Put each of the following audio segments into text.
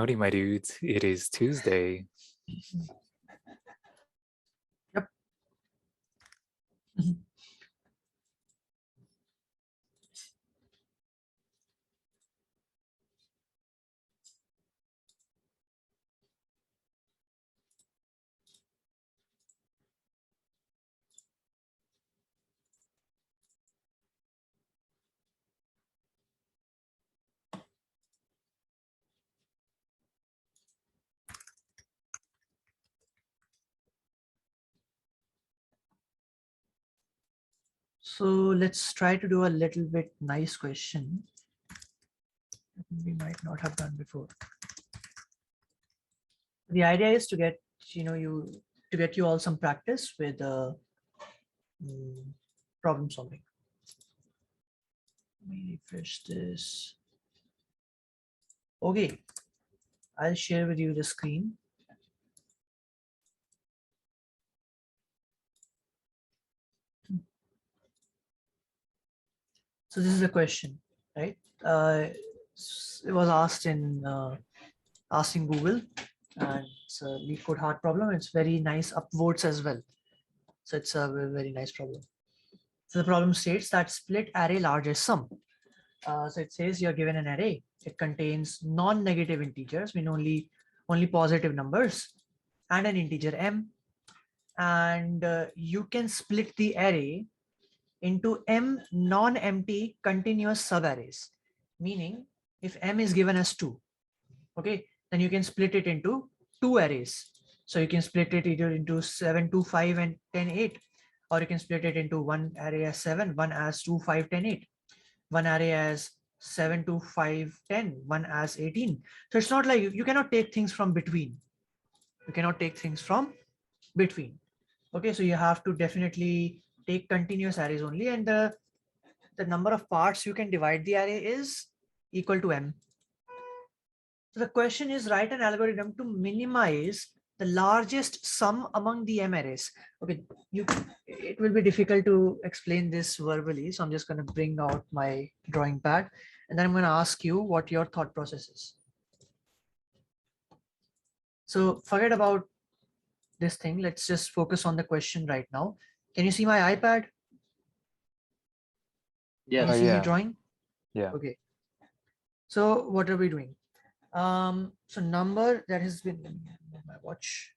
Howdy, my dudes. It is Tuesday. Yep. So let's try to do a little bit nice question we might not have done before. The idea is to get you all some practice with problem solving. Let me refresh this. Okay, I'll share with you the screen. So this is a question, right? It was asked in asking Google, and it's a LeetCode hard problem. It's very nice upvotes as well. So it's a very nice problem. So the problem states that split array largest sum. So it says you're given an array. It contains non-negative integers, mean only positive numbers, and an integer m. And you can split the array into m non-empty continuous subarrays. Meaning, if m is given as 2, okay, then you can split it into 2 arrays. So you can split it either into 7, 2, 5, and 10, 8, or you can split it into one array as 7, one as 2, 5, 10, 8, one array as 7, 2, 5, 10, one as 18. So it's not like you cannot take things from between. You cannot take things from between. Okay, so you have to definitely take continuous arrays only, and the number of parts you can divide the array is equal to m. So the question is, write an algorithm to minimize the largest sum among the m arrays. Okay, it will be difficult to explain this verbally, so I'm just going to bring out my drawing pad, and then I'm going to ask you what your thought process is. So forget about this thing. Let's just focus on the question right now. Can you see my iPad? Yeah. Can you see Yeah. me drawing? Yeah. Okay. So what are we doing? So number that has been, let me move my watch.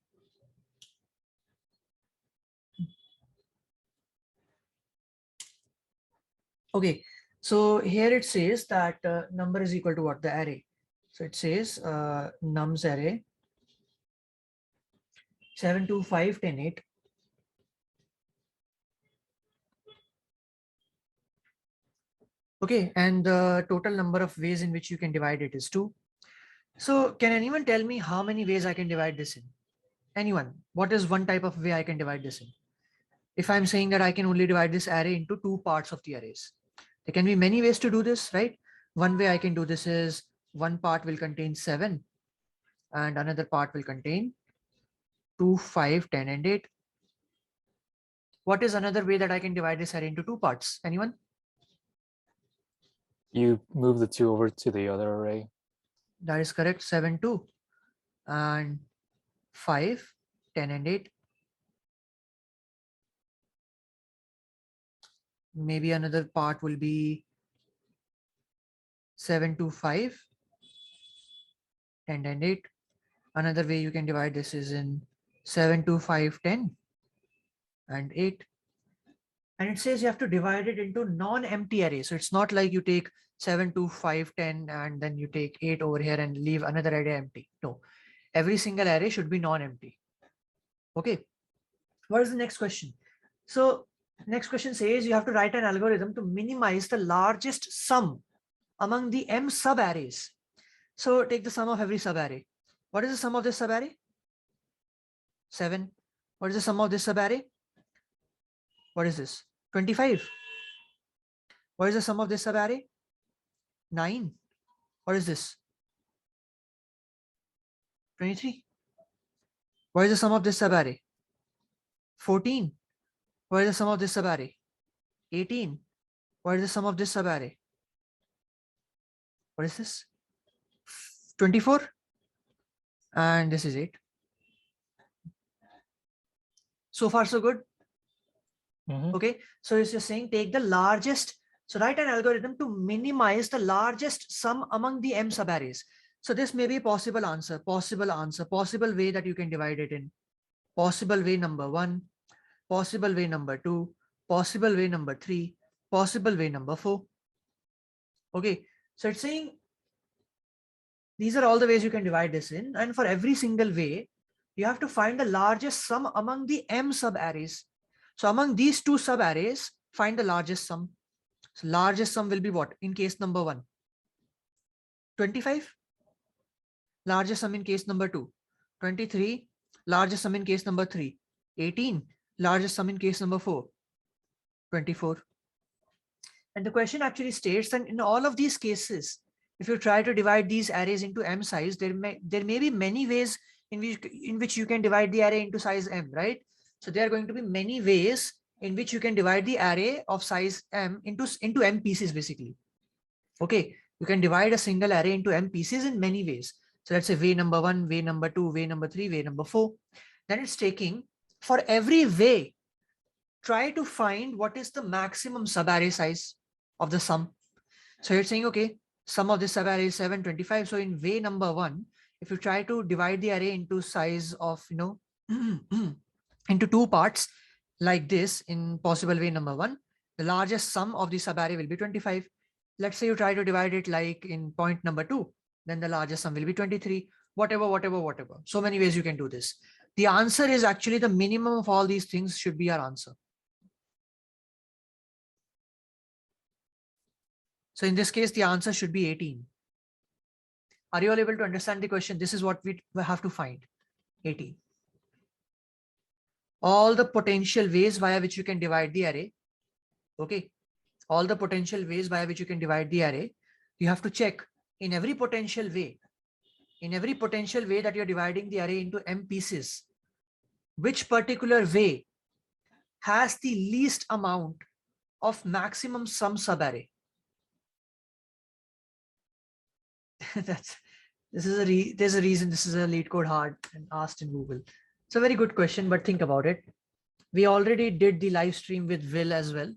Okay, so here it says that number is equal to what? The array. So it says nums array 7, 2, 5, 10, 8. Okay, and the total number of ways in which you can divide it is 2. So can anyone tell me how many ways I can divide this in? Anyone? What is one type of way I can divide this in? If I'm saying that I can only divide this array into 2 parts of the arrays, there can be many ways to do this, right? One way I can do this is one part will contain 7 and another part will contain 2, 5, 10, and 8. What is another way that I can divide this array into 2 parts? Anyone? You move the 2 over to the other array. That is correct. 7, 2, and 5, 10, and 8. Maybe another part will be 7, 2, 5, 10, and 8. Another way you can divide this is in 7, 2, 5, 10, and 8. And it says you have to divide it into non-empty array. So it's not like you take 7, 2, 5, 10, and then you take 8 over here and leave another array empty. No, every single array should be non-empty. Okay, what is the next question? So next question says you have to write an algorithm to minimize the largest sum among the m subarrays. So take the sum of every subarray. What is the sum of this subarray? 7. What is the sum of this subarray? What is this? 25. What is the sum of this subarray? 9. What is this? 23. What is the sum of this subarray? 14. What is the sum of this subarray? 18. What is the sum of this subarray? What is this? 24. and this is 8. So far, so good. Mhm. Okay, so it's just saying take the largest. So write an algorithm to minimize the largest sum among the m subarrays. So this may be a possible answer, possible way that you can divide it in. Possible way number 1, possible way number 2, possible way number 3, possible way number 4. Okay, so it's saying these are all the ways you can divide this in, and for every single way, you have to find the largest sum among the m subarrays. So among these two subarrays, find the largest sum. So largest sum will be what in case number 1? 25. Largest sum in case number 2? 23. Largest sum in case number 3? 18. Largest sum in case number 4? 24. And the question actually states that in all of these cases, if you try to divide these arrays into m size, there may be many ways in which you can divide the array into size m, right? So there are going to be many ways in which you can divide the array of size m into m pieces, basically. Okay, you can divide a single array into m pieces in many ways. So let's say way number 1, way number 2, way number 3, way number 4. Then it's taking for every way, try to find what is the maximum subarray size of the sum. So you're saying, okay, sum of this subarray is 725. So in way number 1, if you try to divide the array into size of, into 2 parts like this in possible way number 1, the largest sum of the subarray will be 25. Let's say you try to divide it like in point number 2, then the largest sum will be 23, whatever. So many ways you can do this. The answer is actually the minimum of all these things should be our answer. So in this case, the answer should be 18. Are you all able to understand the question? This is what we have to find, 18. All the potential ways via which you can divide the array. Okay. All the potential ways via which you can divide the array. You have to check in every potential way that you're dividing the array into m pieces, which particular way has the least amount of maximum sum subarray. There's a reason this is a LeetCode hard and asked in Google. It's a very good question, but think about it. We already did the live stream with Will as well.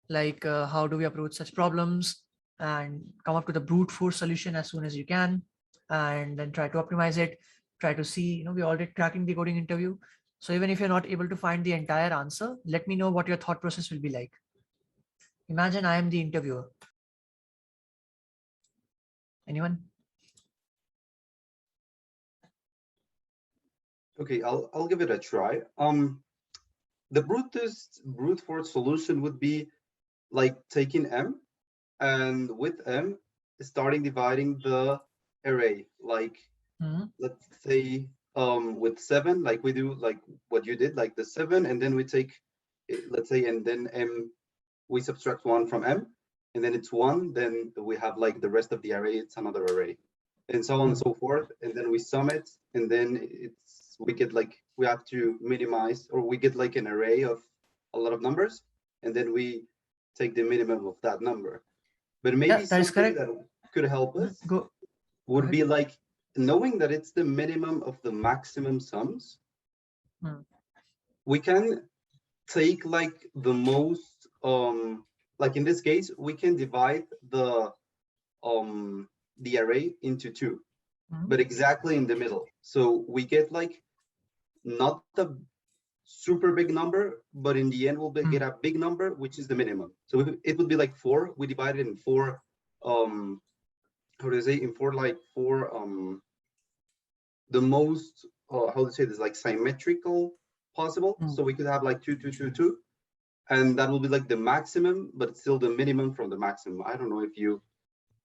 Like how do we approach such problems and come up with a brute force solution as soon as you can, and then try to optimize it, try to see, we're already cracking the coding interview. So even if you're not able to find the entire answer, let me know what your thought process will be like. Imagine I am the interviewer. Anyone? Okay, I'll give it a try. The brute force solution would be like taking m, and with m starting dividing the array, like let's say with 7, like we do, like what you did, like the 7, and then we take let's say, and then m, we subtract 1 from m, and then it's 1, then we have like the rest of the array, it's another array, and so on and so forth, and then we sum it, and then we get like, we have to minimize, or we get like an array of a lot of numbers, and then we take the minimum of that number. But maybe something that could help us would be like knowing that it's the minimum of the maximum sums. We can take like the most, like in this case, we can divide the array into 2, but exactly in the middle. So we get like not the super big number, but in the end we'll get a big number, which is the minimum. So it would be like 4. We divide it in 4. How do you say? In 4, like 4. The most, how to say this, like symmetrical possible. So we could have like 2, 2, 2, 2, and that will be like the maximum, but it's still the minimum from the maximum. I don't know if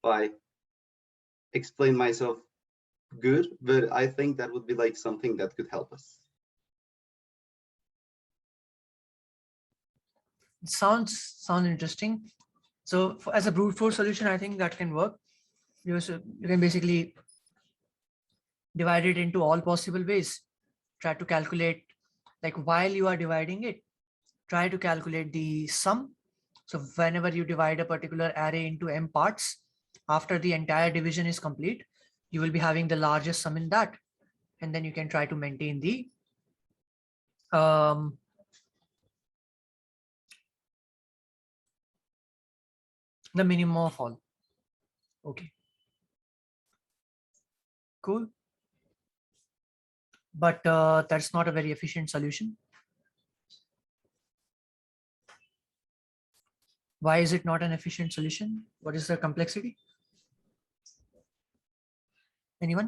I explain myself good, but I think that would be like something that could help us. Sounds interesting. So as a brute force solution, I think that can work. You can basically divide it into all possible ways. Try to calculate, like while you are dividing it, try to calculate the sum. So whenever you divide a particular array into m parts, after the entire division is complete, you will be having the largest sum in that. and then you can try to maintain the minimum of all. Okay. Cool. But that's not a very efficient solution. Why is it not an efficient solution? What is the complexity? Anyone?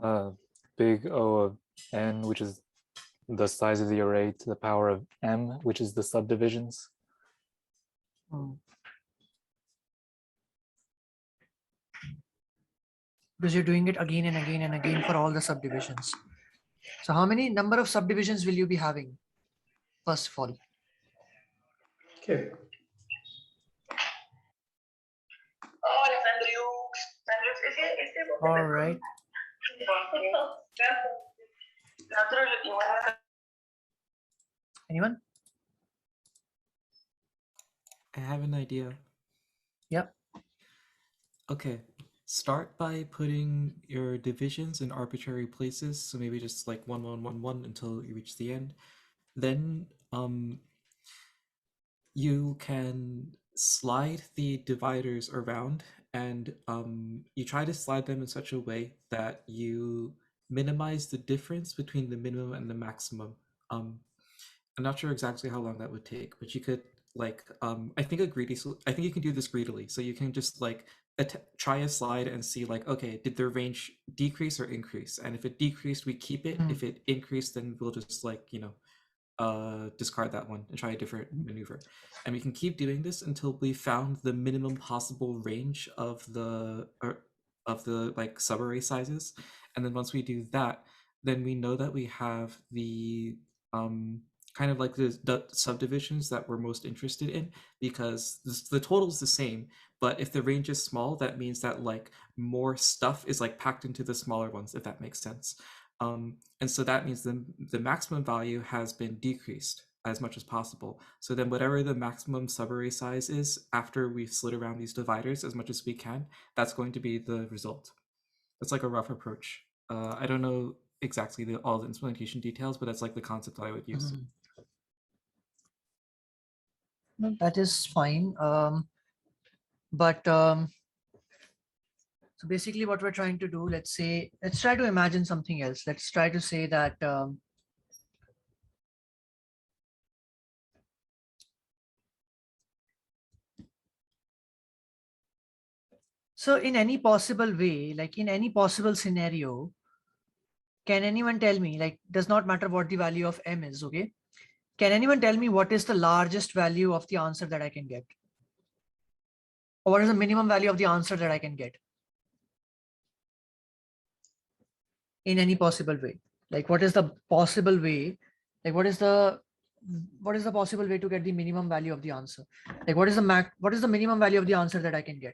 Big O of n, which is the size of the array, to the power of m, which is the subdivisions. Because you're doing it again and again and again for all the subdivisions. So how many number of subdivisions will you be having? First of all. Okay. All right. Anyone? I have an idea. Yep. Okay. Start by putting your divisions in arbitrary places. So maybe just like 1, 1, 1, 1 until you reach the end. Then you can slide the dividers around, and you try to slide them in such a way that you minimize the difference between the minimum and the maximum. I'm not sure exactly how long that would take, but you could like I think you can do this greedily. So you can just like try a slide and see like, okay, did the range decrease or increase? And if it decreased, we keep it. If it increased, then we'll just like, you know, discard that one and try a different maneuver. And we can keep doing this until we found the minimum possible range of the like subarray sizes. And then once we do that, then we know that we have the kind of like the subdivisions that we're most interested in, because the total is the same, but if the range is small, that means that like more stuff is like packed into the smaller ones, if that makes sense. And so that means the maximum value has been decreased as much as possible. So then whatever the maximum subarray size is after we've slid around these dividers as much as we can, that's going to be the result. That's like a rough approach. I don't know exactly all the implementation details, but that's like the concept that I would use. No, that is fine. So basically what we're trying to do, let's try to imagine something else. Let's try to say that so in any possible way, like in any possible scenario, can anyone tell me, like, does not matter what the value of m is, okay? Can anyone tell me what is the largest value of the answer that I can get? Or what is the minimum value of the answer that I can get? In any possible way. Like what is the possible way? Like what is the possible way to get the minimum value of the answer? Like what is the minimum value of the answer that I can get?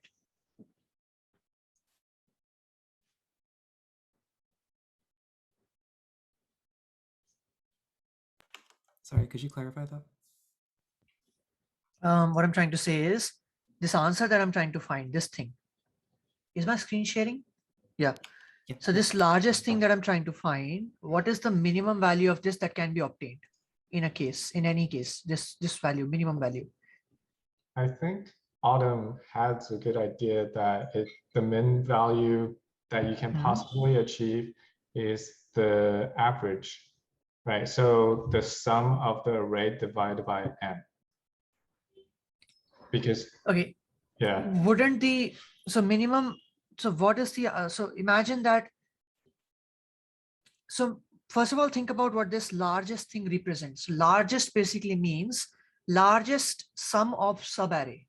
Sorry, could you clarify that? What I'm trying to say is this answer that I'm trying to find, this thing. Is my screen sharing? Yeah. So this largest thing that I'm trying to find, what is the minimum value of this that can be obtained in any case, this value, minimum value? I think Autumn has a good idea that the min value that you can possibly achieve is the average, right? So the sum of the array divided by n. Because okay, yeah, wouldn't minimum, so what is the so imagine that, so first of all, think about what this largest thing represents. Largest basically means largest sum of subarray,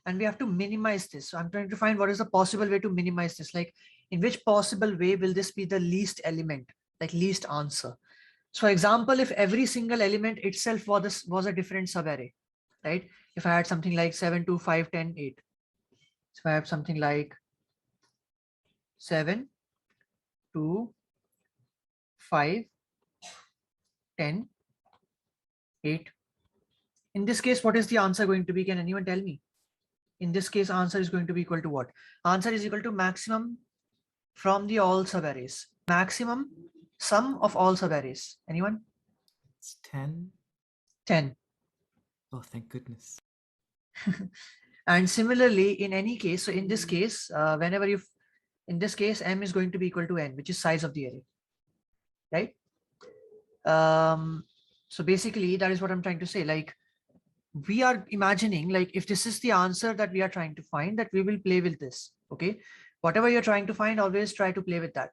and we have to minimize this. So I'm trying to find what is the possible way to minimize this. Like in which possible way will this be the least element, like least answer? So for example, if every single element itself was a different subarray, right? If I had something like 7, 2, 5, 10, 8. So I have something like 7, 2, 5, 10, 8. In this case, what is the answer going to be? Can anyone tell me? In this case, answer is going to be equal to what? Answer is equal to maximum from the all subarrays. Maximum Sum of all subarrays. Anyone? It's 10. 10. Oh, thank goodness. And similarly, in any case, so in this case, whenever you, in this case, m is going to be equal to n, which is size of the array, right? So basically, that is what I'm trying to say. Like, we are imagining, like, if this is the answer that we are trying to find, that we will play with this. Okay, whatever you're trying to find, always try to play with that.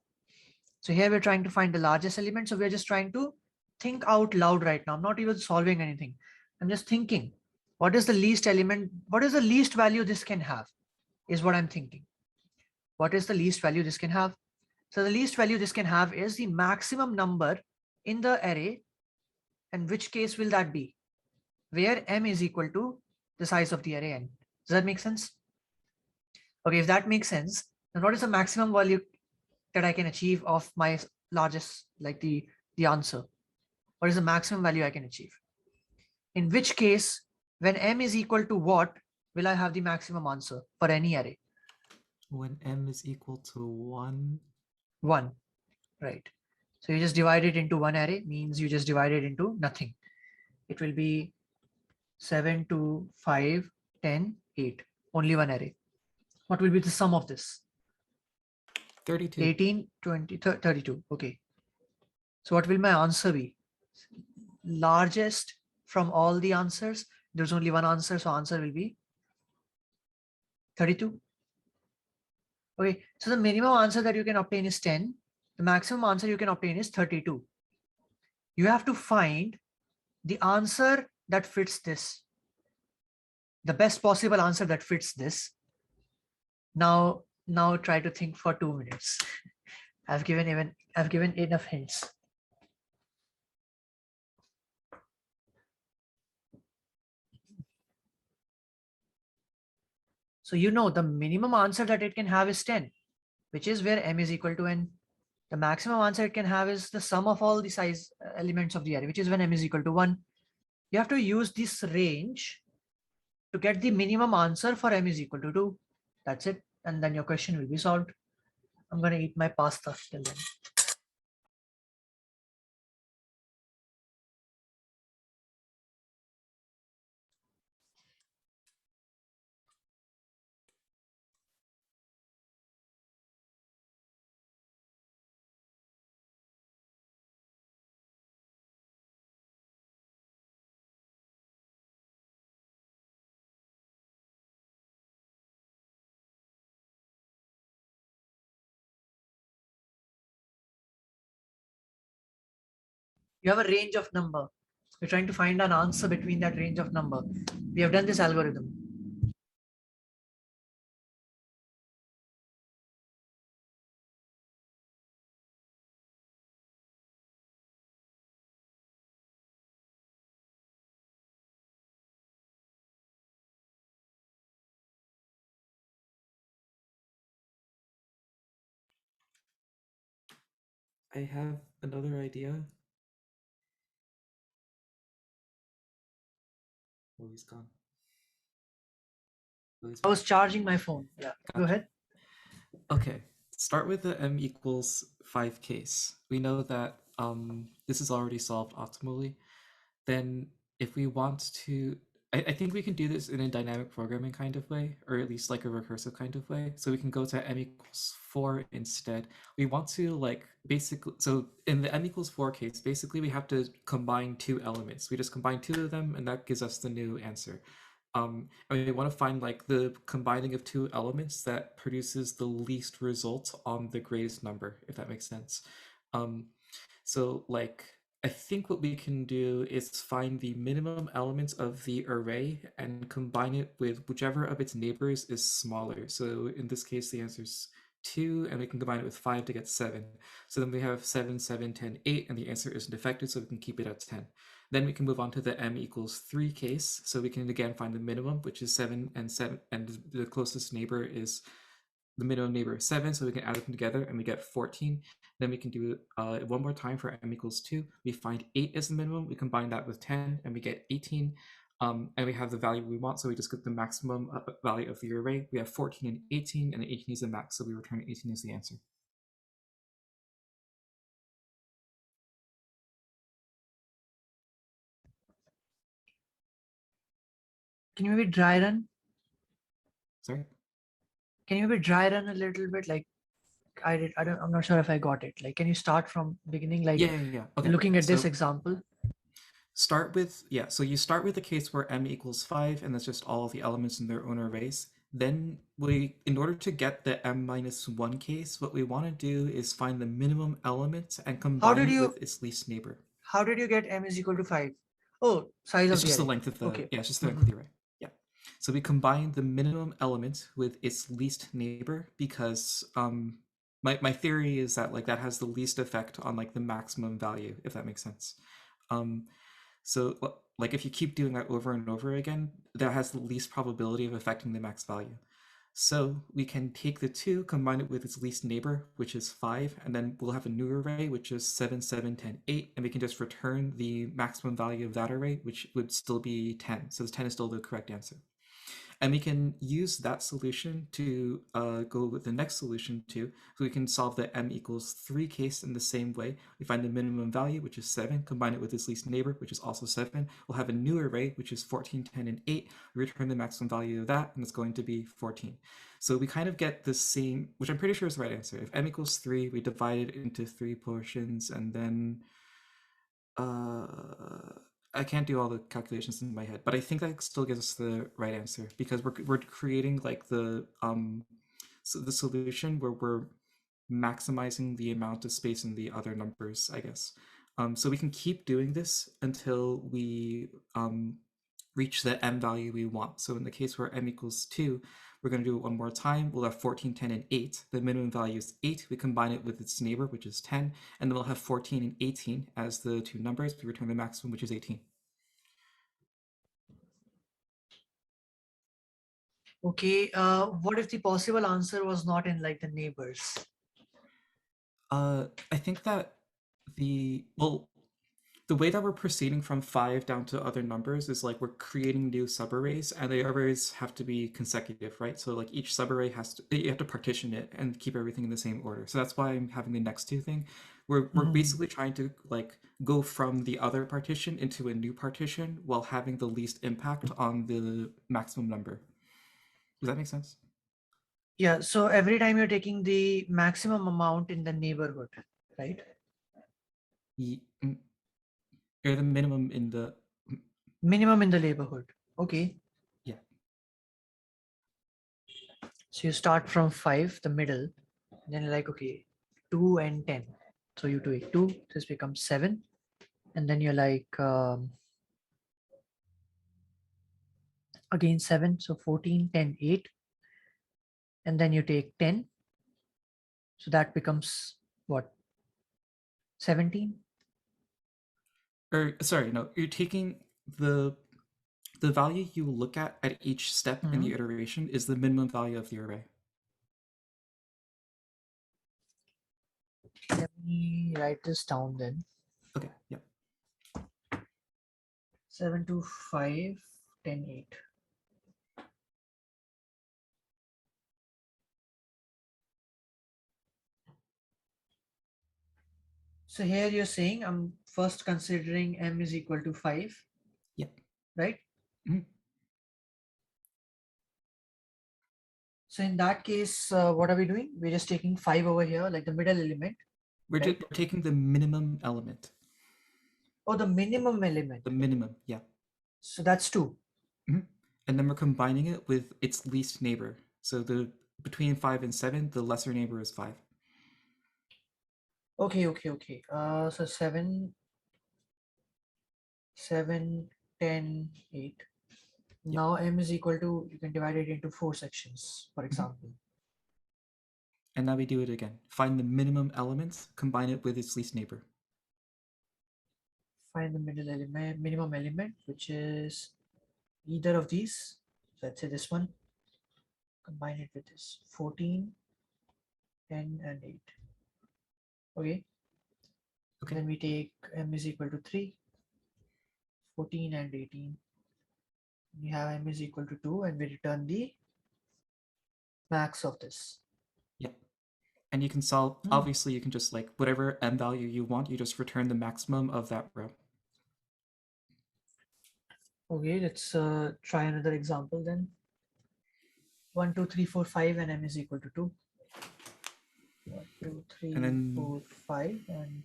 So here we're trying to find the largest element. So we're just trying to think out loud right now. I'm not even solving anything. I'm just thinking, what is the least element? What is the least value this can have? Is what I'm thinking. What is the least value this can have? So the least value this can have is the maximum number in the array. And which case will that be? Where m is equal to the size of the array n. Does that make sense? Okay, if that makes sense, then what is the maximum value that I can achieve of my largest, like the answer? What is the maximum value I can achieve? In which case, when m is equal to what, will I have the maximum answer for any array? When m is equal to 1. 1, right? So you just divide it into one array, means you just divide it into nothing. It will be 7, 2, 5, 10, 8. Only one array. What will be the sum of this? 32. 18, 20, 32. Okay. So what will my answer be? Largest from all the answers. There's only one answer, so answer will be 32. Okay, so the minimum answer that you can obtain is 10. The maximum answer you can obtain is 32. You have to find the answer that fits this. The best possible answer that fits this. Now try to think for 2 minutes. I've given enough hints. So you know the minimum answer that it can have is 10, which is where m is equal to n. The maximum answer it can have is the sum of all the size elements of the array, which is when m is equal to 1. You have to use this range to get the minimum answer for m is equal to 2. That's it. And then your question will be solved. I'm going to eat my pasta till then. You have a range of number. We're trying to find an answer between that range of number. We have done this algorithm. I have another idea. Oh, he's gone. Oh, he's I was charging my phone. Yeah, go Gotcha. ahead. Okay, start with the m equals 5 case. We know that this is already solved optimally. Then if we want to, I think we can do this in a dynamic programming kind of way, or at least like a recursive kind of way. So we can go to m equals 4 instead. We want to like basically, so in the m equals 4 case, basically we have to combine two elements. We just combine two of them and that gives us the new answer. And we want to find like the combining of two elements that produces the least result on the greatest number, if that makes sense. So like, I think what we can do is find the minimum elements of the array and combine it with whichever of its neighbors is smaller. So in this case, the answer is 2, and we can combine it with 5 to get 7. So then we have 7, 7, 10, 8, and the answer isn't affected, so we can keep it at 10. Then we can move on to the m equals 3 case. So we can again find the minimum, which is 7, and the closest neighbor is the minimum neighbor is 7, so we can add them together and we get 14. Then we can do one more time for m equals 2. We find 8 as the minimum, we combine that with 10 and we get 18. And we have the value we want, so we just get the maximum value of the array. We have 14 and 18, and 18 is the max, so we return 18 as the answer. Can you maybe dry run? Sorry. Can you maybe dry run a little bit? Like I'm not sure if I got it. Like, can you start from beginning? Like Yeah. Okay. looking at this So example. start with, yeah, so you start with the case where m equals 5, and that's just all of the elements in their own arrays. Then in order to get the m minus 1 case, what we want to do is find the minimum element and combine it with its least neighbor. How did you get m is equal to 5? Oh, size It's of just the the array. length of the, Okay. yeah, it's just the length of the array. Yeah. So we combine the minimum element with its least neighbor because my theory is that like that has the least effect on like the maximum value, if that makes sense. So like if you keep doing that over and over again, that has the least probability of affecting the max value. So we can take the 2, combine it with its least neighbor, which is 5, and then we'll have a new array, which is 7, 7, 10, 8, and we can just return the maximum value of that array, which would still be 10. So this 10 is still the correct answer. And we can use that solution to go with the next solution too. So we can solve the m equals 3 case in the same way. We find the minimum value, which is 7, combine it with its least neighbor, which is also 7. We'll have a new array, which is 14, 10, and 8. We return the maximum value of that, and it's going to be 14. So we kind of get the same, which I'm pretty sure is the right answer. If m equals 3, we divide it into 3 portions, and then I can't do all the calculations in my head, but I think that still gives us the right answer because we're creating like the solution where we're maximizing the amount of space in the other numbers, I guess. So we can keep doing this until we reach the m value we want. So in the case where m equals 2, we're going to do it one more time. We'll have 14, 10, and 8. The minimum value is 8. We combine it with its neighbor, which is 10. And then we'll have 14 and 18 as the two numbers. We return the maximum, which is 18. Okay. What if the possible answer was not in like the neighbors? I think that the way that we're proceeding from 5 down to other numbers is like we're creating new subarrays, and the arrays have to be consecutive, right? So like each subarray you have to partition it and keep everything in the same order. So that's why I'm having the next two thing. We're basically trying to like go from the other partition into a new partition while having the least impact on the maximum number. Does that make sense? Yeah. So every time you're taking the maximum amount in the neighborhood, right? Or the minimum in the minimum in the neighborhood. Okay. Yeah. So you start from 5, the middle, and then you're like, okay, 2 and 10. So you do 2, this becomes 7. And then you're like, again 7, so 14, 10, 8. And then you take 10. So that becomes what? 17? Or sorry, no, you're taking the value you look at each step in the iteration is the minimum value of the array. Let me write this down then. Okay, yeah. 7 to 5, 10, 8. So here you're saying I'm first considering m is equal to 5. Yeah. Right? Mm-hmm. So in that case, what are we doing? We're just taking 5 over here, like the middle element. We're taking the minimum element. Oh, the minimum element. The minimum, yeah. So that's 2. Mm-hmm. And then we're combining it with its least neighbor. So between 5 and 7, the lesser neighbor is 5. Okay. So 7, 10, 8. Now m is equal to, you can divide it into 4 sections, for example. And now we do it again. Find the minimum element, combine it with its least neighbor. Find the minimum element, which is either of these. So let's say this one. Combine it with this 14, 10, and 8. Okay. Then we take m is equal to 3, 14, and 18. We have m is equal to 2, and we return the max of this. Yeah. And you can solve, obviously you can just like whatever m value you want, you just return the maximum of that row. Okay, let's try another example then. 1, 2, 3, 4, 5, and m is equal to 2. 1, 2, 3, And then 4, 5, and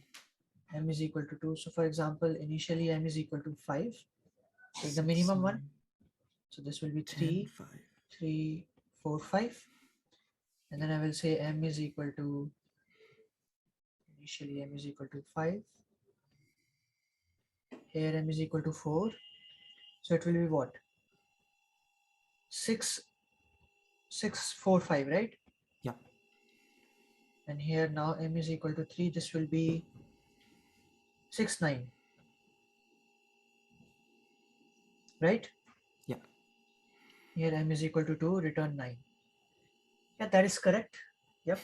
m is equal to 2. So for example, initially m is equal to 5. Take the minimum one. So this will be 10, 3, 5. 3, 4, 5. And then I will say m is equal to, initially m is equal to 5. Here m is equal to 4. So it will be what? 6, 6, 4, 5, right? Yeah. And here now m is equal to 3. This will be 6, 9. Right? Yeah. Here m is equal to 2, return 9. Yeah, that is correct. Yep.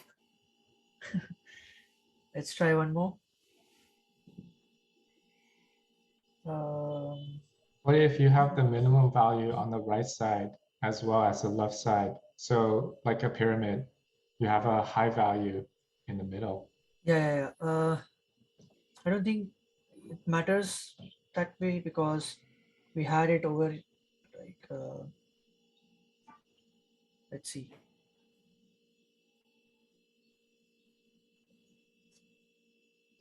Let's try one more. What if you have the minimum value on the right side as well as the left side? So like a pyramid, you have a high value in the middle. Yeah. I don't think it matters that way because we had it over like, let's see.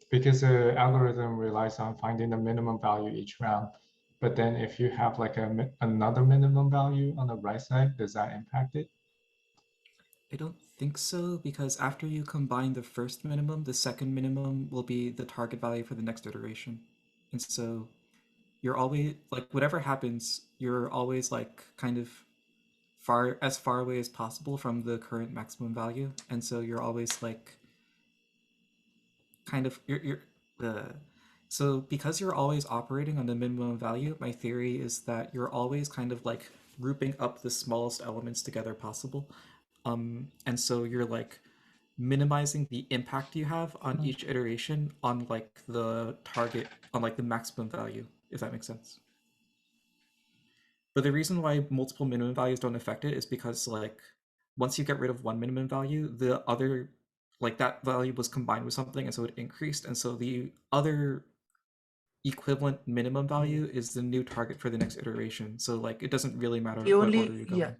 Because the algorithm relies on finding the minimum value each round. But then if you have like another minimum value on the right side, does that impact it? I don't think so, because after you combine the first minimum, the second minimum will be the target value for the next iteration. And so you're always, like, whatever happens, you're always like kind of far away as possible from the current maximum value. And so you're always like kind of so because you're always operating on the minimum value, my theory is that you're always kind of like grouping up the smallest elements together possible. And so you're like minimizing the impact you have on each iteration on like the target, on like the maximum value, if that makes sense. But the reason why multiple minimum values don't affect it is because like once you get rid of one minimum value, the other, like that value was combined with something, and so it increased, and so the other equivalent minimum value is the new target for the next iteration. So like it doesn't really matter The what only, order you go yeah, in.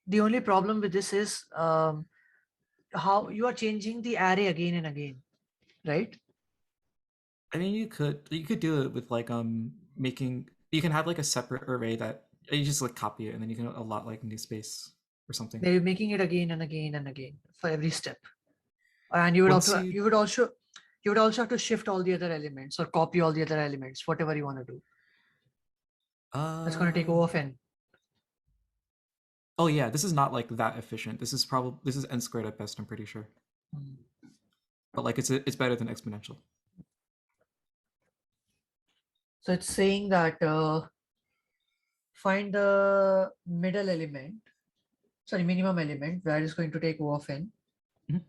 the only problem with this is how you are changing the array again and again, right? I mean, you could do it with like making, you can have like a separate array that you just like copy it and then you can allot like new space or something. They're making it again and again and again for every step, and you would Once also you would also have to shift all the other elements or copy all the other elements, whatever you want to do. That's going to take O of n. Oh yeah, this is not like that efficient. This is n squared at best, I'm pretty sure. But like it's better than exponential. So it's saying that find the middle element, sorry, minimum element where it's going to take O of n. Mhm.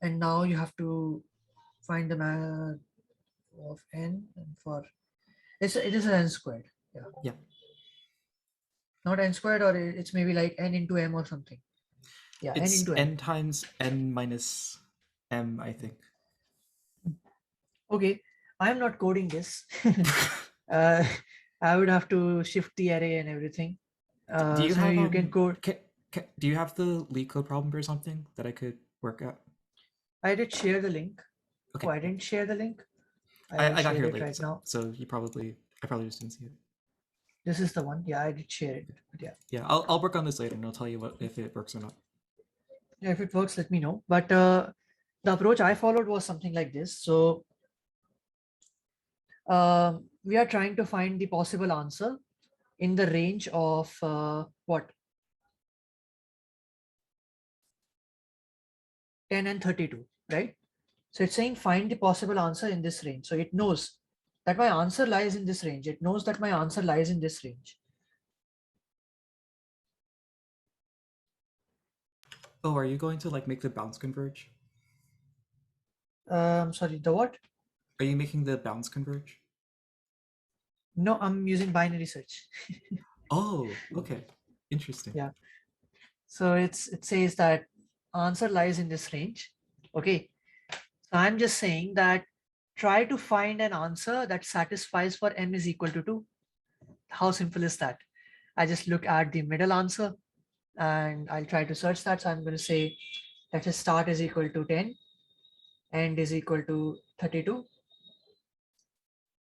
And now you have to find the O of n, and for it is an n squared. Yeah. Not n squared, or it's maybe like n into m or something. Yeah, It's n into n m. times n minus m, I think. Okay, I'm not coding this. I would have to shift the array and everything. Do you So have you can code. do you have the LeetCode problem or something that I could work out? I did share the link. Okay. Oh, I didn't share the link. I got share here it late, right now. so I probably just didn't see it. This is the one. Yeah, I did share it. But yeah. Yeah, I'll work on this later and I'll tell you if it works or not. Yeah, if it works, let me know. But the approach I followed was something like this. So we are trying to find the possible answer in the range of what? 10 and 32, right? So it's saying find the possible answer in this range. So it knows that my answer lies in this range. It knows that my answer lies in this range. Oh, are you going to like make the bounds converge? Sorry, the what? Are you making the bounds converge? No, I'm using binary search. Oh, okay. Interesting. Yeah. So it says that answer lies in this range. Okay. So I'm just saying that try to find an answer that satisfies for m is equal to 2. How simple is that? I just look at the middle answer and I'll try to search that. So I'm going to say that his start is equal to 10, end is equal to 32.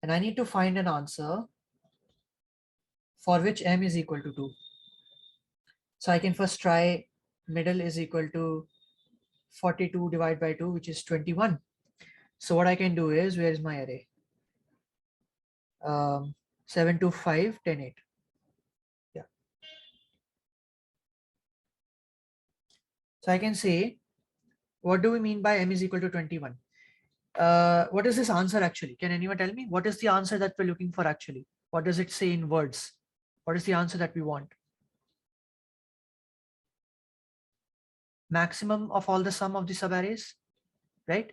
And I need to find an answer for which m is equal to 2. So I can first try middle is equal to 42 divided by 2, which is 21. So what I can do is, where is my array? 7, 2, 5, 10, 8. Yeah. So I can say, what do we mean by m is equal to 21? What is this answer actually? Can anyone tell me? What is the answer that we're looking for actually? What does it say in words? What is the answer that we want? Maximum of all the sum of the subarrays, right?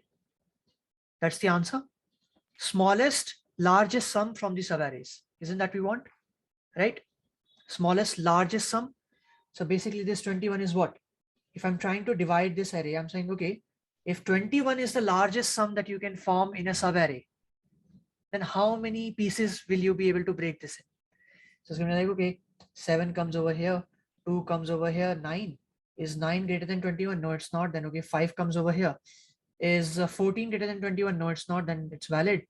That's the answer. Smallest, largest sum from the subarrays. Isn't that we want, right? Smallest, largest sum. So basically this 21 is what? If I'm trying to divide this array, I'm saying, okay, if 21 is the largest sum that you can form in a subarray, then how many pieces will you be able to break this in? So it's going to be like, okay, 7 comes over here, 2 comes over here, 9. Is 9 greater than 21? No, it's not. Then, okay, 5 comes over here. Is 14 greater than 21? No, it's not. Then it's valid.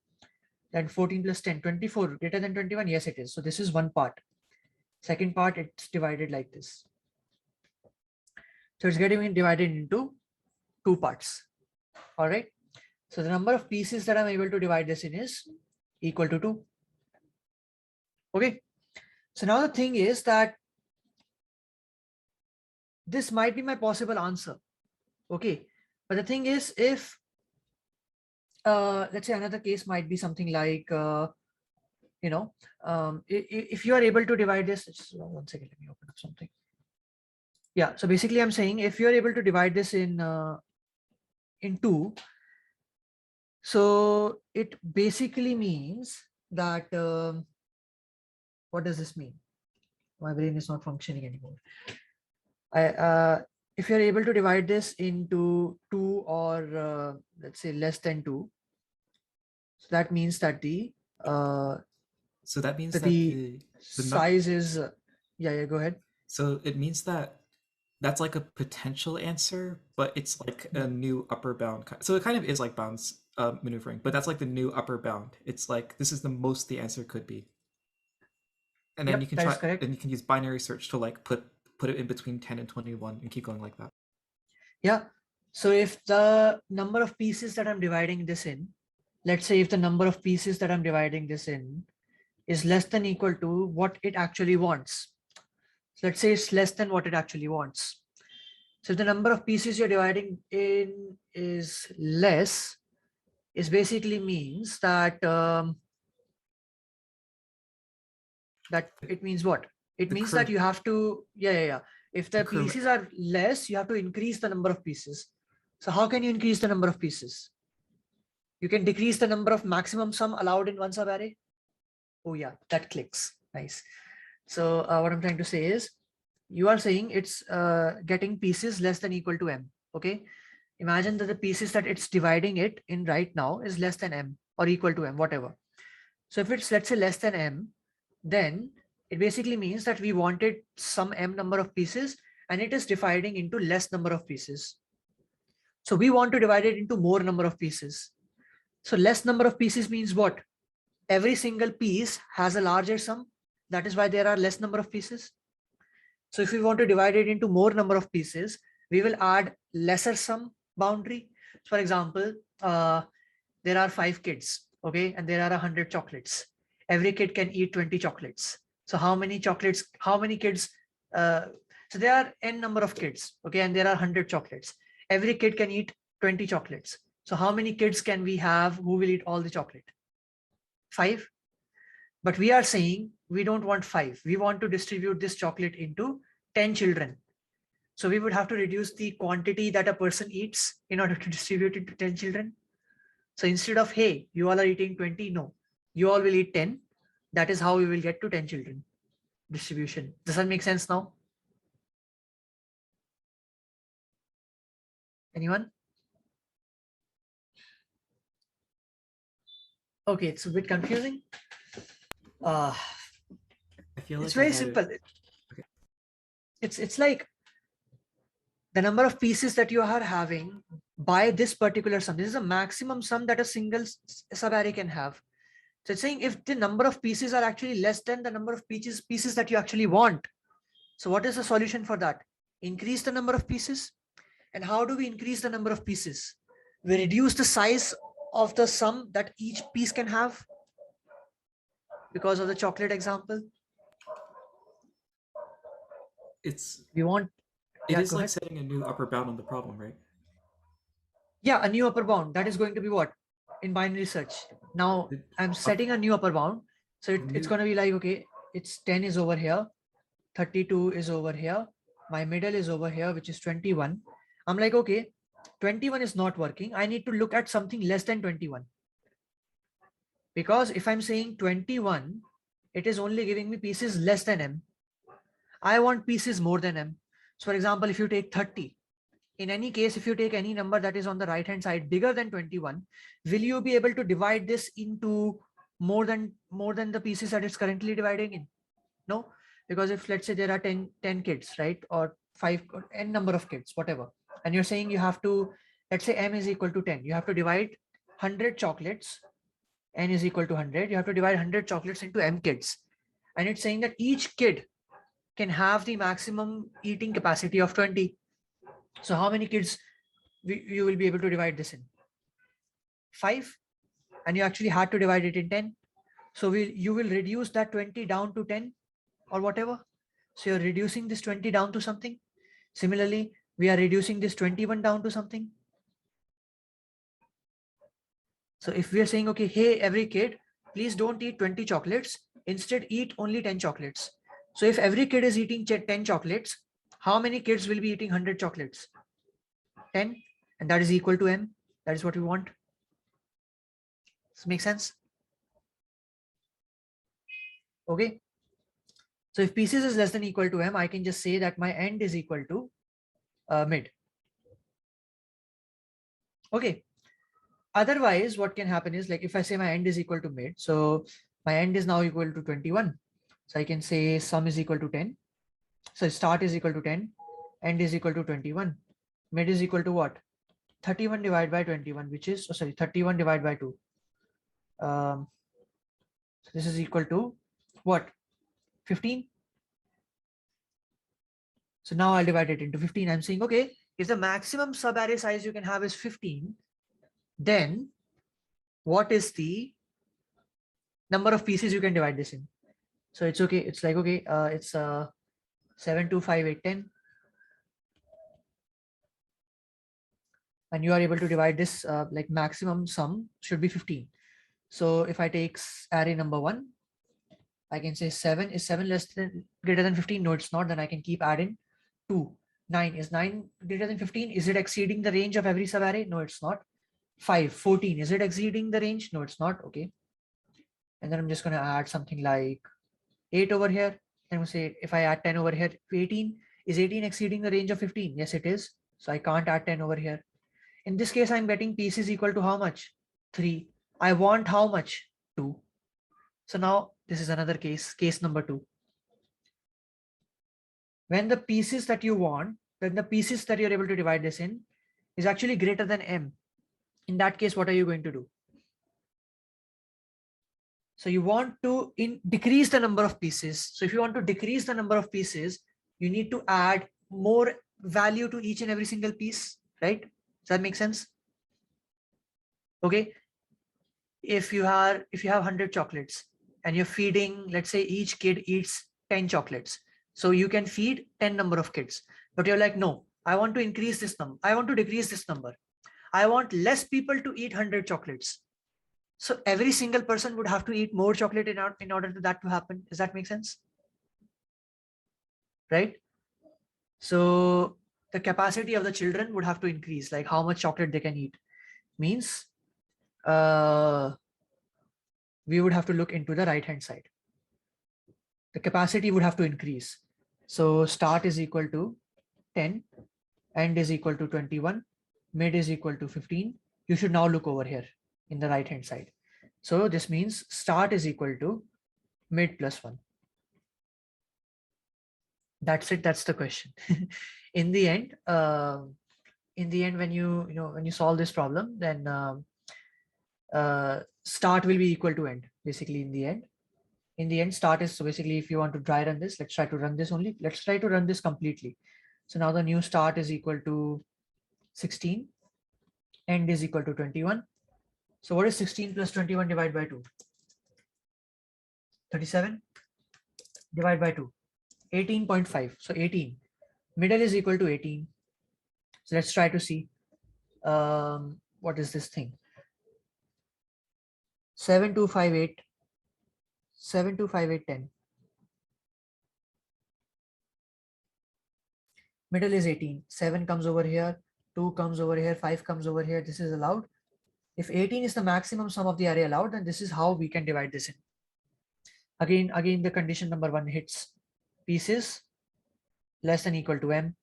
Then 14 plus 10, 24 greater than 21? Yes, it is. So this is one part. Second part, it's divided like this. So it's getting divided into 2 parts. All right. So the number of pieces that I'm able to divide this in is equal to 2. Okay. So now the thing is that this might be my possible answer. Okay. But the thing is, if let's say another case might be something like, if you are able to divide this, just 1 second, let me open up something. Yeah. So basically I'm saying if you're able to divide this in 2, so it basically means that, what does this mean? My brain is not functioning anymore. If you're able to divide this into 2 or let's say less than 2, so that means that the So that means that that the size is yeah, go ahead. So it means that that's like a potential answer, but it's like a new upper bound. So it kind of is like bounds maneuvering, but that's like the new upper bound. It's like this is the most the answer could be, and then Yep, you can that is try, correct. and you can use binary search to like put it in between 10 and 21 and keep going like that. Yeah. So if the number of pieces that I'm dividing this in, let's say if the number of pieces that I'm dividing this in is less than equal to what it actually wants. So let's say it's less than what it actually wants. So if the number of pieces you're dividing in is less, it basically means that that it means what? It means that you have to, if the pieces are less, you have to increase the number of pieces. So how can you increase the number of pieces? You can decrease the number of maximum sum allowed in one subarray. Oh yeah, that clicks. Nice. So what I'm trying to say is, you are saying it's getting pieces less than equal to m. Okay. Imagine that the pieces that it's dividing it in right now is less than m or equal to m, whatever. So if it's, let's say, less than m, then it basically means that we wanted some m number of pieces and it is dividing into less number of pieces. So we want to divide it into more number of pieces. So less number of pieces means what? Every single piece has a larger sum. That is why there are less number of pieces. So if we want to divide it into more number of pieces, we will add lesser sum boundary. For example, there are 5 kids, okay, and there are 100 chocolates. Every kid can eat 20 chocolates. So how many chocolates, how many kids, so there are n number of kids, okay, and there are 100 chocolates. Every kid can eat 20 chocolates. So how many kids can we have who will eat all the chocolate? 5. But we are saying we don't want 5. We want to distribute this chocolate into 10 children. So we would have to reduce the quantity that a person eats in order to distribute it to 10 children. So instead of, hey, you all are eating 20, no, you all will eat 10. That is how we will get to 10 children distribution. Does that make sense now? Anyone? Okay, it's a bit confusing. I feel It's like I very had simple. Okay. It's like the number of pieces that you are having by this particular sum. This is a maximum sum that a single subarray can have. So it's saying if the number of pieces are actually less than the number of pieces that you actually want. So what is the solution for that? Increase the number of pieces. And how do we increase the number of pieces? We reduce the size of the sum that each piece can have, because of the chocolate example. It's We want, it yeah, is go like ahead. setting a new upper bound on the problem, right? Yeah, a new upper bound. That is going to be what? In binary search. Now The I'm up- setting a new upper bound. So it's new- going to be like, okay, it's 10 is over here. 32 is over here. My middle is over here, which is 21. I'm like, okay, 21 is not working. I need to look at something less than 21. Because if I'm saying 21, it is only giving me pieces less than M. I want pieces more than M. So for example, if you take 30, in any case, if you take any number that is on the right hand side bigger than 21, will you be able to divide this into more than the pieces that it's currently dividing in? No, because if let's say there are 10 kids, right, or 5 or n number of kids, whatever, and you're saying you have to, let's say M is equal to 10, you have to divide 100 chocolates, N is equal to 100, you have to divide 100 chocolates into M kids, and it's saying that each kid can have the maximum eating capacity of 20. So how many kids you will be able to divide this in? 5, and you actually had to divide it in 10. So you will reduce that 20 down to 10 or whatever. So you're reducing this 20 down to something. Similarly, we are reducing this 21 down to something. So if we are saying, okay, hey, every kid, please don't eat 20 chocolates. Instead, eat only 10 chocolates. So if every kid is eating 10 chocolates, how many kids will be eating 100 chocolates? 10, and that is equal to M. That is what we want. Does it make sense? Okay. So if pieces is less than equal to M, I can just say that my end is equal to mid. Okay. Otherwise, what can happen is, like, if I say my end is equal to mid, so my end is now equal to 21. So I can say sum is equal to 10. So start is equal to 10, end is equal to 21. Mid is equal to what? 31 divided by 21, which is, 31 divided by 2. So this is equal to what? 15. So now I'll divide it into 15. I'm saying, okay, if the maximum subarray size you can have is 15, then what is the number of pieces you can divide this in? So it's okay. It's like, okay, it's 7, 2, 5, 8, 10. And you are able to divide this, like maximum sum should be 15. So if I take array number 1, I can say 7 is 7 greater than 15. No, it's not. Then I can keep adding 2. 9 is 9 greater than 15. Is it exceeding the range of every subarray? No, it's not. 5, 14. Is it exceeding the range? No, it's not. Okay. And then I'm just going to add something like 8 over here. And we'll say if I add 10 over here, 18. Is 18 exceeding the range of 15? Yes, it is. So I can't add 10 over here. In this case, I'm getting piece is equal to how much? 3. I want how much? 2. So now this is another case number 2. When the pieces that you want, then the pieces that you're able to divide this in is actually greater than M. In that case, what are you going to do? So you want to decrease the number of pieces. So if you want to decrease the number of pieces, you need to add more value to each and every single piece, right? Does that make sense? Okay. If you have 100 chocolates and you're feeding, let's say each kid eats 10 chocolates. So you can feed 10 number of kids, but you're like, no, I want to increase this number. I want to decrease this number. I want less people to eat 100 chocolates. So every single person would have to eat more chocolate in order for that to happen. Does that make sense? Right? So the capacity of the children would have to increase, like how much chocolate they can eat. Means we would have to look into the right hand side. The capacity would have to increase. So start is equal to 10, end is equal to 21, mid is equal to 15. You should now look over here in the right hand side. So this means start is equal to mid plus 1. That's it. That's the question. In the end, when you solve this problem, then start will be equal to end. Basically, in the end, start is, so basically, if you want to dry run this, let's try to run this only. Let's try to run this completely. So now the new start is equal to 16. End is equal to 21. So what is 16 plus 21 divided by 2? 37 divided by 2. 18.5. So 18. Middle is equal to 18. So let's try to see what is this thing. 7258. 725810. Middle is 18. 7 comes over here. 2 comes over here. 5 comes over here. This is allowed. If 18 is the maximum sum of the array allowed, then this is how we can divide this in. Again, the condition number 1 hits. Pieces less than equal to m.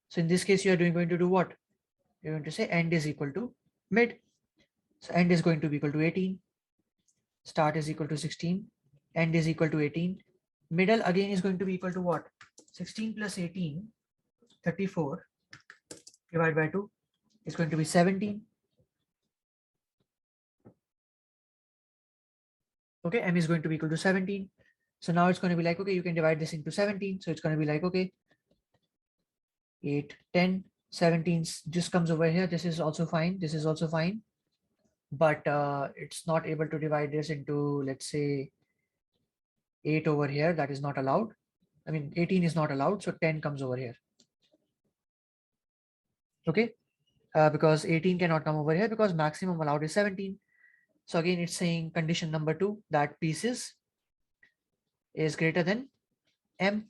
So in this case, you are going to do what? You're going to say end is equal to mid. So end is going to be equal to 18. Start is equal to 16. End is equal to 18. Middle again is going to be equal to what? 16 plus 18, 34 divided by 2 is going to be 17. Okay, m is going to be equal to 17. So now it's going to be like, okay, you can divide this into 17. So it's going to be like, okay, 8, 10, 17 just comes over here. This is also fine. This is also fine. But it's not able to divide this into, let's say, 8 over here. That is not allowed. I mean, 18 is not allowed. So 10 comes over here. Okay, because 18 cannot come over here because maximum allowed is 17. So again, it's saying condition number 2, that pieces is greater than m.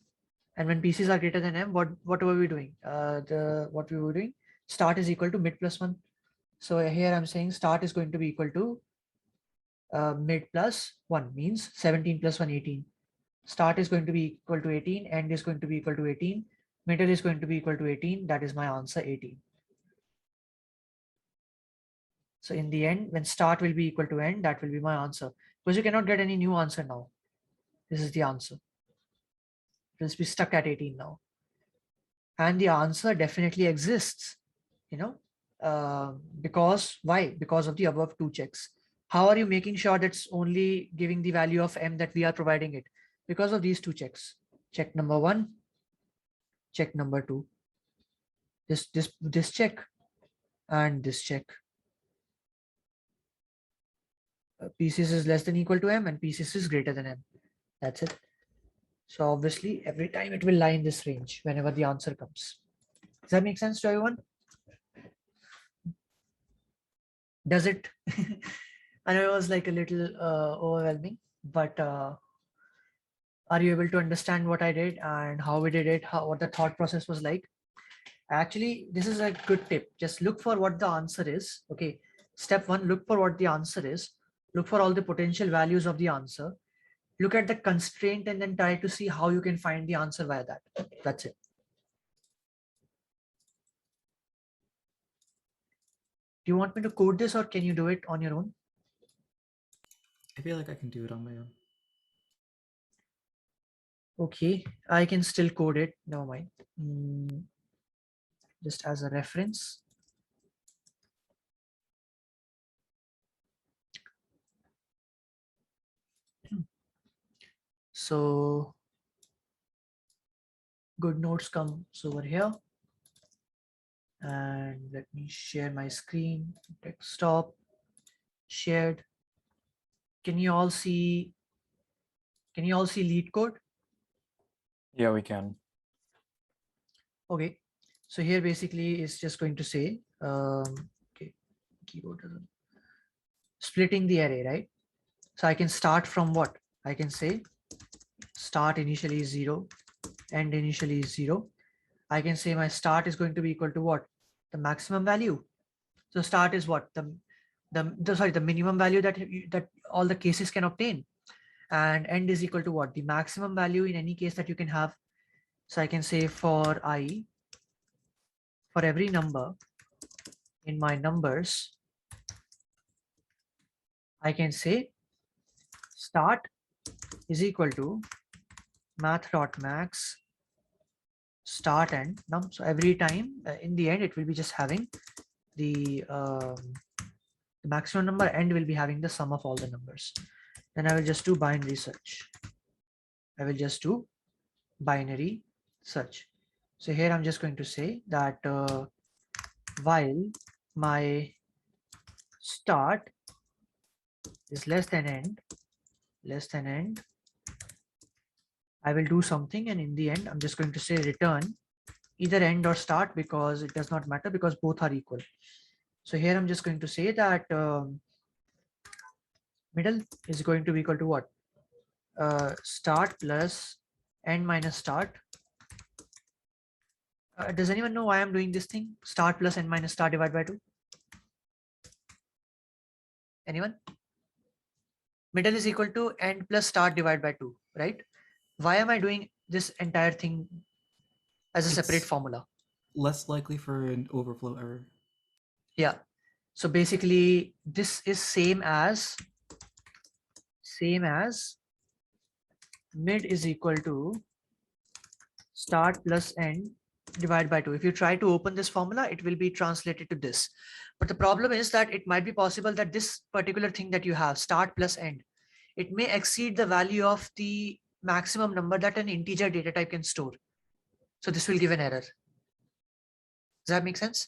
And when pieces are greater than m, what were we doing? What we were doing, start is equal to mid plus 1. So here I'm saying start is going to be equal to mid plus 1, means 17 plus 1, 18. Start is going to be equal to 18. End is going to be equal to 18. Middle is going to be equal to 18. That is my answer, 18. So in the end, when start will be equal to end, that will be my answer. Because you cannot get any new answer now. This is the answer. It will be stuck at 18 now. And the answer definitely exists, because why? Because of the above 2 checks. How are you making sure that's only giving the value of m that we are providing it? Because of these 2 checks. Check number 1, check number 2. This check and this check. Pieces is less than equal to m and pieces is greater than m. That's it. So obviously every time it will lie in this range whenever the answer comes. Does that make sense to everyone? Does it? I know it was like a little overwhelming, but are you able to understand what I did and how we did it, what the thought process was like? Actually, this is a good tip. Just look for what the answer is. Okay. Step 1, look for what the answer is. Look for all the potential values of the answer. Look at the constraint and then try to see how you can find the answer via that. That's it. Do you want me to code this or can you do it on your own? I feel like I can do it on my own. Okay, I can still code it. Never mind. Just as a reference. So GoodNotes comes over here. And let me share my screen. Desktop shared. Can you all see lead code? Yeah, we can. Okay, so here basically it's just going to say, okay, keyboard doesn't, splitting the array, right? So I can start from what? I can say start initially is 0, end initially is 0. I can say my start is going to be equal to what? The maximum value. So start is what? The minimum value that all the cases can obtain. And end is equal to what? The maximum value in any case that you can have. So I can say for I, for every number in my numbers, I can say start is equal to math.max start and num. So every time in the end, it will be just having the maximum number, end will be having the sum of all the numbers. Then I will just do binary search. I will just do binary search. So here I'm just going to say that while my start is less than end, I will do something, and in the end I'm just going to say return either end or start, because it does not matter, because both are equal. So here I'm just going to say that middle is going to be equal to what? Start plus end minus start. Does anyone know why I'm doing this thing? Start plus end minus start divided by 2. Anyone? Middle is equal to end plus start divided by 2, right? Why am I doing this entire thing as a separate It's formula? less likely for an overflow error. Yeah. So basically this is same as mid is equal to start plus end divided by 2. If you try to open this formula, it will be translated to this. But the problem is that it might be possible that this particular thing that you have, start plus end, it may exceed the value of the maximum number that an integer data type can store. So this will give an error. Does that make sense?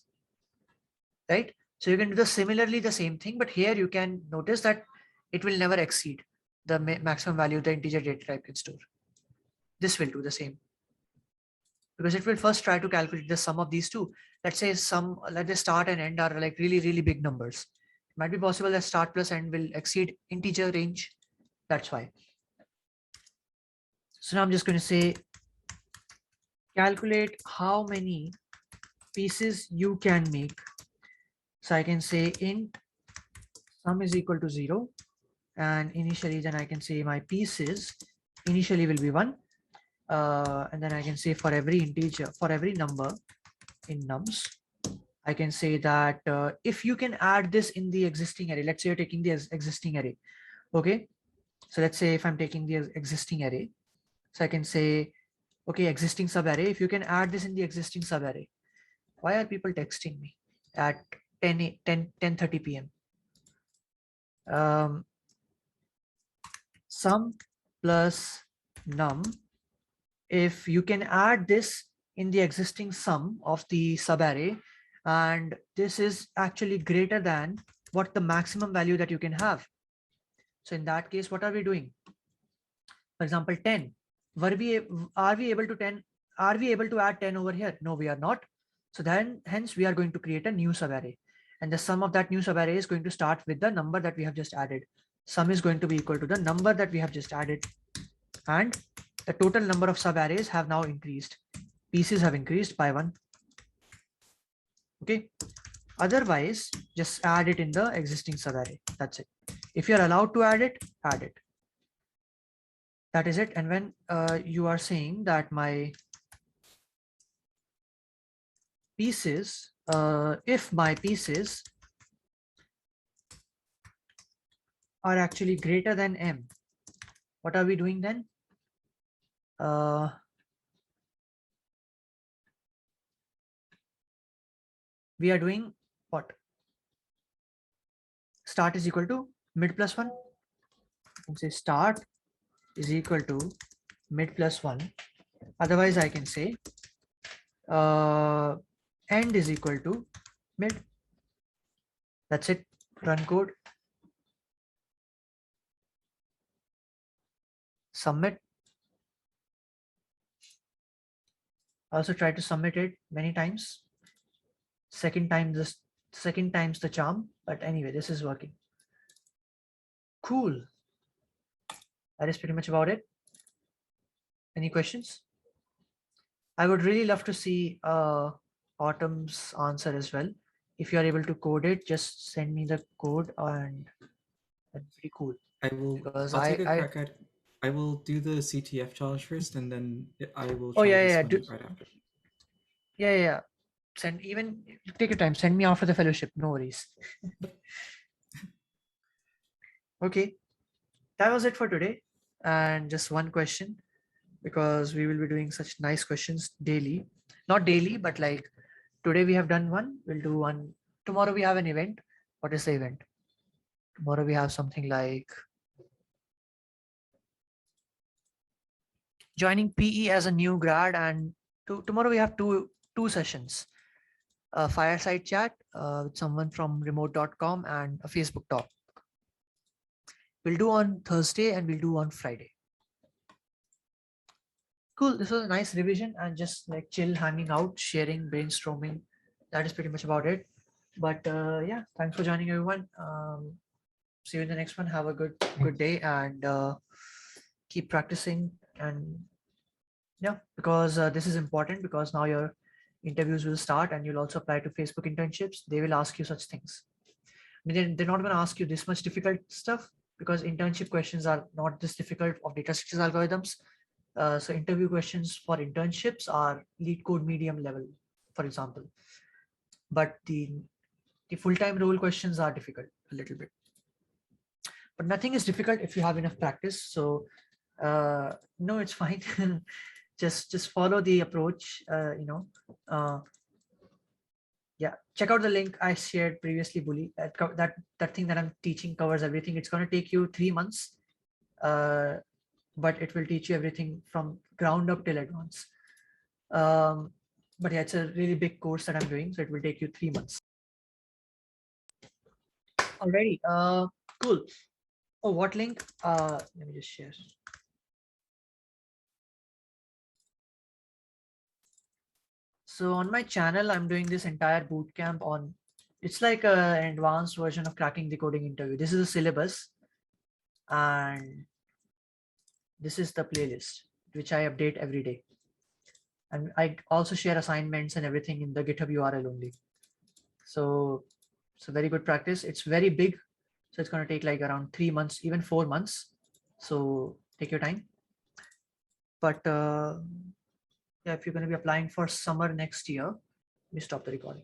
Right? So you can do similarly the same thing, but here you can notice that it will never exceed the maximum value the integer data type can store. This will do the same, because it will first try to calculate the sum of these two. Let's say let's say start and end are like really, really big numbers. It might be possible that start plus end will exceed integer range. That's why. So now I'm just going to say calculate how many pieces you can make. So I can say int sum is equal to 0, and initially then I can say my pieces initially will be 1, and then I can say for every integer, for every number in nums, I can say that if you can add this in the existing array. Let's say you're taking the existing array. Okay, so let's say if I'm taking the existing array, so I can say, okay, existing subarray, if you can add this in the existing subarray. Why are people texting me at 10:30 p.m.? Sum plus num, if you can add this in the existing sum of the subarray, and this is actually greater than what the maximum value that you can have. So in that case, what are we doing? For example, 10. Are we able to add 10 over here? No, we are not. So then hence we are going to create a new subarray, and the sum of that new subarray is going to start with the number that we have just added. Sum is going to be equal to the number that we have just added, and the total number of subarrays have now increased. Pieces have increased by 1. Okay. Otherwise, just add it in the existing subarray. That's it. If you're allowed to add it, add it. That is it. And when you are saying that my pieces, if my pieces are actually greater than m, what are we doing then? We are doing what? Start is equal to mid plus 1. I can say start is equal to mid plus 1. Otherwise, I can say end is equal to mid. That's it. Run code. Submit. I also try to submit it many times. Second times the charm. But anyway, this is working. Cool. That is pretty much about it. Any questions? I would really love to see Autumn's answer as well. If you are able to code it, just send me the code, and that'd be pretty cool. I will. Because I'll take a crack at. I will do the CTF challenge first, and then I will try this one right after. Yeah. Send, even take your time. Send me after the fellowship. No worries. Okay, that was it for today. And just one question, because we will be doing such nice questions daily. Not daily, but like today we have done one, we'll do one. Tomorrow we have an event. What is the event? Tomorrow we have something like joining PE as a new grad, and tomorrow we have two sessions, a fireside chat with someone from remote.com and a Facebook talk. We'll do on Thursday and we'll do on Friday. Cool. This was a nice revision and just like chill, hanging out, sharing, brainstorming. That is pretty much about it. But yeah, thanks for joining, everyone. See you in the next one. Have a good day, and keep practicing. And yeah, because this is important, because now your interviews will start and you'll also apply to Facebook internships. They will ask you such things. I mean, they're not going to ask you this much difficult stuff, because internship questions are not this difficult of data structures algorithms. So interview questions for internships are lead code medium level, for example. But the full-time role questions are difficult a little bit. But nothing is difficult if you have enough practice. So no, it's fine. just follow the approach, yeah, check out the link I shared previously, Bully. That thing that I'm teaching covers everything. It's going to take you 3 months, but it will teach you everything from ground up till advanced. But yeah, it's a really big course that I'm doing, so it will take you 3 months. Alrighty, cool. Oh, what link? Let me just share. So on my channel, I'm doing this entire bootcamp on, it's like an advanced version of cracking the coding interview. This is a syllabus, and this is the playlist, which I update every day. And I also share assignments and everything in the GitHub URL only. So it's a very good practice. It's very big. So it's going to take like around 3 months, even 4 months. So take your time. But yeah, if you're going to be applying for summer next year, let me stop the recording.